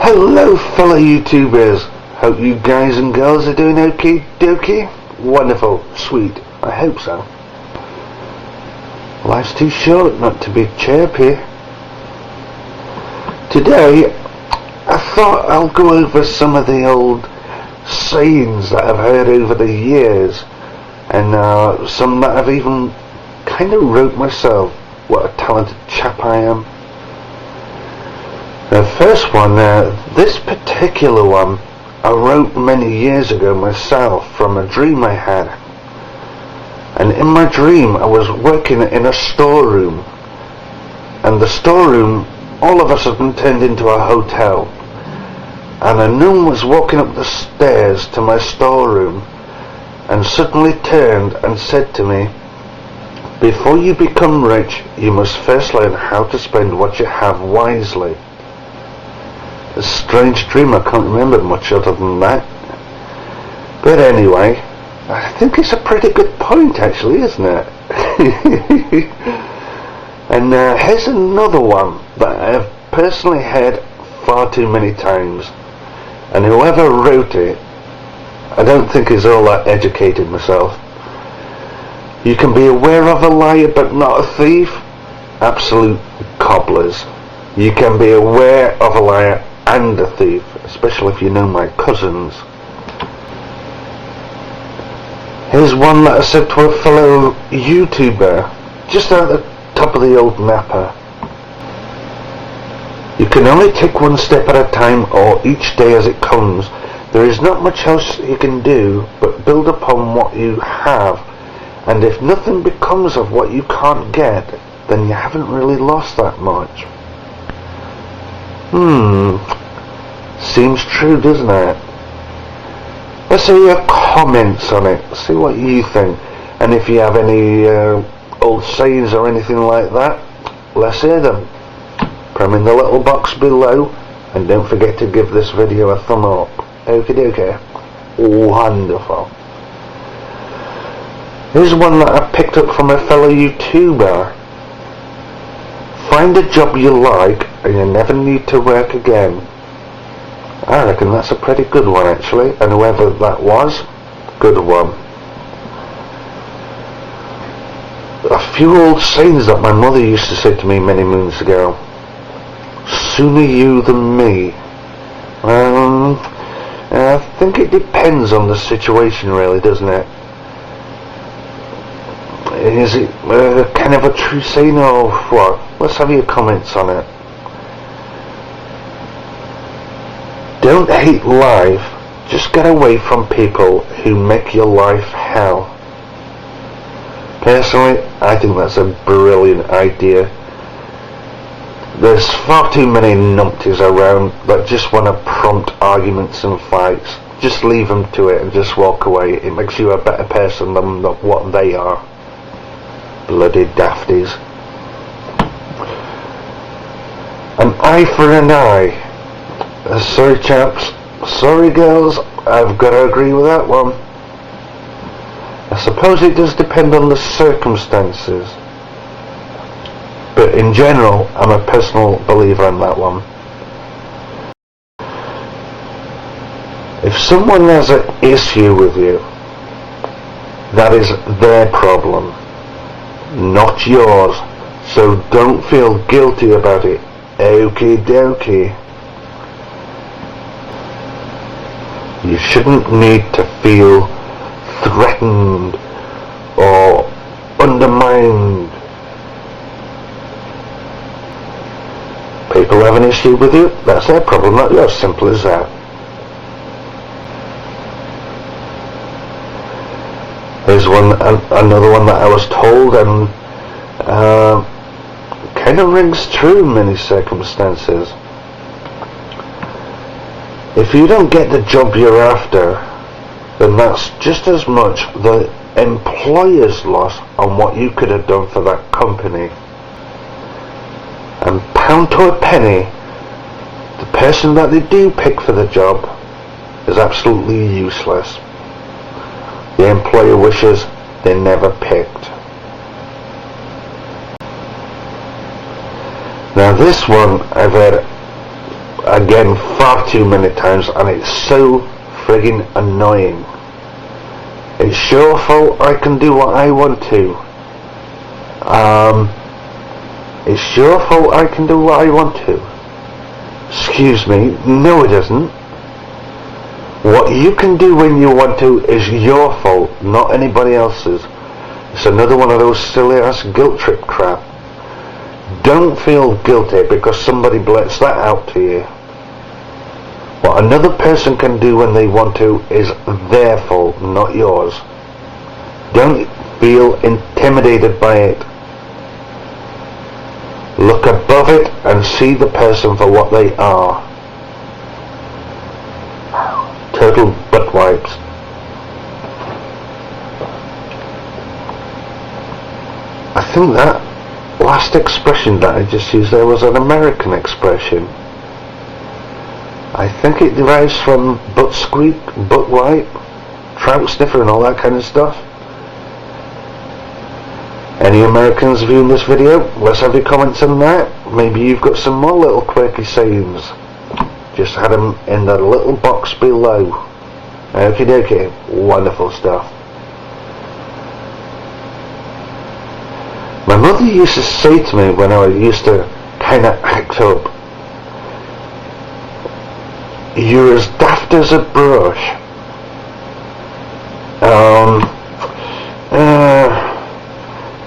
Hello fellow YouTubers, hope you guys and girls are doing okie dokie, wonderful, sweet, I hope so. Life's too short not to be chirpy. Today I thought I'll go over some of the old sayings that I've heard over the years, and some that I've even kind of wrote myself. What a talented chap I am. The first one, this particular one, I wrote many years ago myself from a dream I had. And in my dream I was working in a storeroom, and the storeroom all of a sudden turned into a hotel, and a nun was walking up the stairs to my storeroom and suddenly turned and said to me, "Before you become rich, you must first learn how to spend what you have wisely." A strange dream, I can't remember much other than that. But anyway, I think it's a pretty good point actually, isn't it? And here's another one that I've personally heard far too many times, and whoever wrote it, I don't think is all that educated myself. You can be aware of a liar but not a thief. Absolute cobblers. You can be aware of a liar and a thief, especially if you know my cousins. Here's one that I said to a fellow YouTuber just at the top of the old napper. You can only take one step at a time, or each day as it comes. There is not much else you can do but build upon what you have, and if nothing becomes of what you can't get, then you haven't really lost that much. Seems true, doesn't it? Let's see your comments on it, see what you think, and if you have any old sayings or anything like that, let's hear them. Put them in the little box below, and don't forget to give this video a thumb up. Okie dokie. Wonderful. Here's one that I picked up from a fellow YouTuber. Find a job you like and you never need to work again. I reckon that's a pretty good one actually, and whoever that was, good one. A few old sayings that my mother used to say to me many moons ago. Sooner you than me. I think it depends on the situation really, doesn't it? Is it kind of a true saying or what? Let's have your comments on it. Don't hate life, just get away from people who make your life hell. Personally, I think that's a brilliant idea. There's far too many numpties around that just want to prompt arguments and fights. Just leave them to it and just walk away. It makes you a better person than what they are. Bloody dafties. An eye for an eye. Sorry chaps, sorry girls, I've got to agree with that one. I suppose it does depend on the circumstances, but in general I'm a personal believer in that one. If someone has an issue with you, that is their problem, not yours, so don't feel guilty about it. Okie dokie. You shouldn't need to feel threatened or undermined. People have an issue with you, that's their problem, not yours, simple as that. Here's another one that I was told, and kind of rings true in many circumstances. If you don't get the job you're after, then that's just as much the employer's loss on what you could have done for that company. And pound to a penny, the person that they do pick for the job is absolutely useless. The employer wishes they never picked. Now this one I've heard again far too many times, and it's so friggin' annoying. It's your fault I can do what I want to. It's your fault I can do what I want to. Excuse me, no it isn't. What you can do when you want to is your fault, not anybody else's. It's another one of those silly ass guilt trip crap. Don't feel guilty because somebody blurts that out to you. What another person can do when they want to is their fault, not yours. Don't feel intimidated by it. Look above it and see the person for what they are. Total butt wipes. I think that last expression that I just used there was an American expression. I think it derives from butt squeak, butt wipe, trout sniffer and all that kind of stuff. Any Americans viewing this video, let's have your comments on that. Maybe you've got some more little quirky sayings. Just had them in the little box below. Okie dokie, wonderful stuff. My mother used to say to me when I used to kind of act up, "You're as daft as a brush."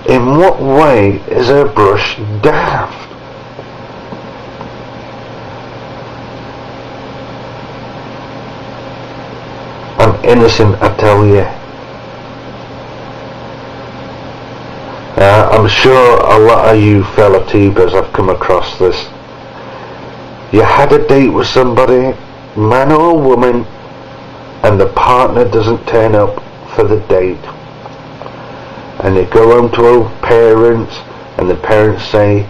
In what way is a brush daft? I'm innocent, I tell you. I'm sure a lot of you fellow tubers have come across this. You had a date with somebody, man or woman, and the partner doesn't turn up for the date. And you go home to old parents, and the parents say,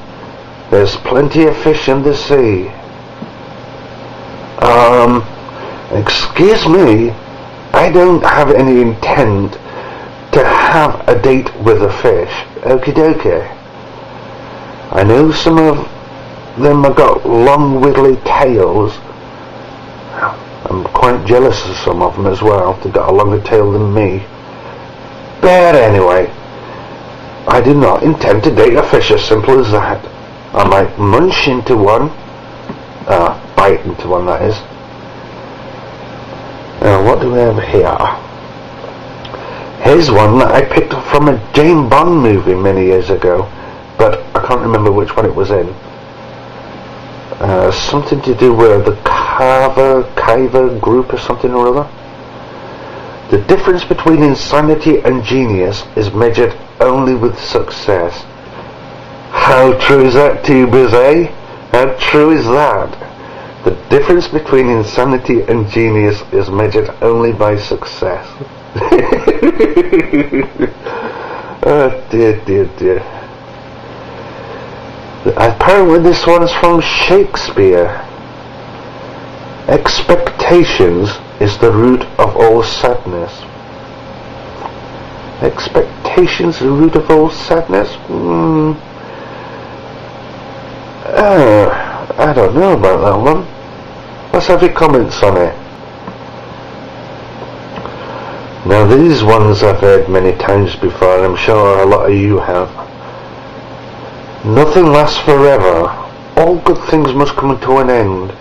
"There's plenty of fish in the sea." Excuse me, I don't have any intent to have a date with a fish. Okie dokie. I know some of them have got long wiggly tails. I'm quite jealous of some of them as well. They've got a longer tail than me. But anyway, I do not intend to date a fish, as simple as that. I might munch into one. Bite into one, that is. Now, what do we have here? Here's one that I picked up from a James Bond movie many years ago, but I can't remember which one it was in. Something to do with the Carver group or something or other. The difference between insanity and genius is measured only with success. How true is that, tubers, eh? How true is that? The difference between insanity and genius is measured only by success. Oh dear. Apparently this one's from Shakespeare. Expectations is the root of all sadness. Expectations the root of all sadness? I don't know about that one. Let's have your comments on it. Now these ones I've heard many times before, and I'm sure a lot of you have. Nothing lasts forever. All good things must come to an end.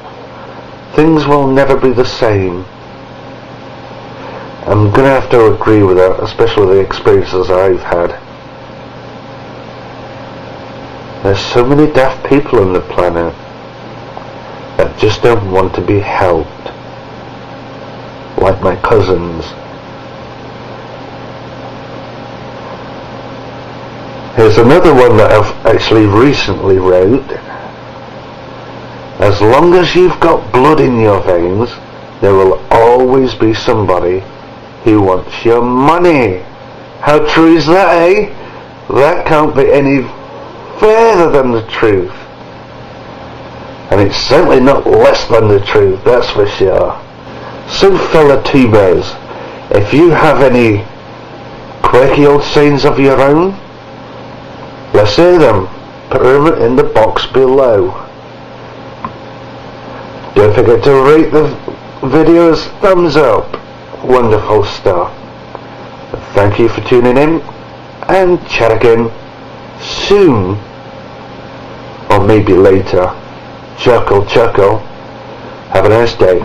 Things will never be the same. I'm going to have to agree with that, especially with the experiences I've had. There's so many daft people on the planet that just don't want to be helped. Like my cousins. Here's another one that I've actually recently wrote. As long as you've got blood in your veins, there will always be somebody who wants your money. How true is that, eh? That can't be any further than the truth. And it's certainly not less than the truth, that's for sure. So fellow tubers, if you have any quirky old sayings of your own, let's hear them. Put them in the box below. Don't forget to rate the videos thumbs up. Wonderful stuff. Thank you for tuning in, and chat again soon, or maybe later. Chuckle, chuckle. Have a nice day.